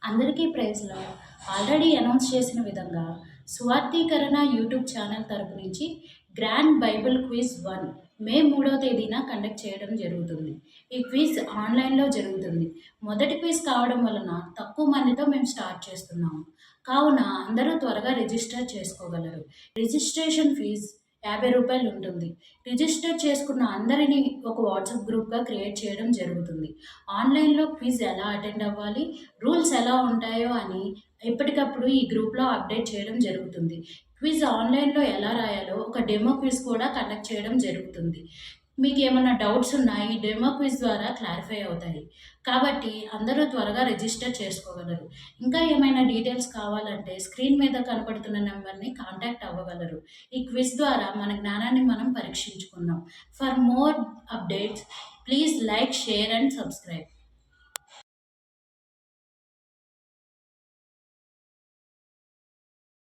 అందరికీ ప్రైజ్‌లో already announce చేసిన విధంగా సువార్తీకరణ యూట్యూబ్ ఛానల్ తరపు నుంచి గ్రాండ్ బైబిల్ క్విజ్ 1 మే 3వ తేదీన కండక్ట్ చేయడం జరుగుతుంది. ఈ క్విజ్ ఆన్‌లైన్‌లో జరుగుతుంది. మొదటి క్విజ్ కావడం వలన తక్కువ మందితో మేము స్టార్ట్ చేస్తున్నాము. కావున అందరూ త్వరగా రిజిస్టర్ చేసుకోగలరు. రిజిస్ట్రేషన్ ఫీజ్ రూ. 50 ఉంటుంది. రిజిస్టర్ చేసుకున్న అందరినీ ఒక వాట్సాప్ గ్రూప్‌గా క్రియేట్ చేయడం జరుగుతుంది. ఆన్‌లైన్‌లో క్విజ్ ఎలా అటెండ్ అవ్వాలి, రూల్స్ ఎలా ఉంటాయో అని ఎప్పటికప్పుడు ఈ గ్రూప్‌లో అప్డేట్ చేయడం జరుగుతుంది. క్విజ్ ఆన్‌లైన్‌లో ఎలా రాయాలో ఒక డెమో క్విజ్ కూడా కండక్ట్ చేయడం జరుగుతుంది. మీకేమన్నా డౌట్స్ ఉన్నా ఈ డెమో క్విజ్ ద్వారా క్లారిఫై అవుతాయి. కాబట్టి అందరూ త్వరగా రిజిస్టర్ చేసుకోగలరు. ఇంకా ఏమైనా డీటెయిల్స్ కావాలంటే స్క్రీన్ మీద కనపడుతున్న నంబర్‌ని కాంటాక్ట్ అవ్వగలరు. ఈ క్విజ్ ద్వారా మన జ్ఞానాన్ని మనం పరీక్షించుకుందాం. For more updates please like, share and subscribe.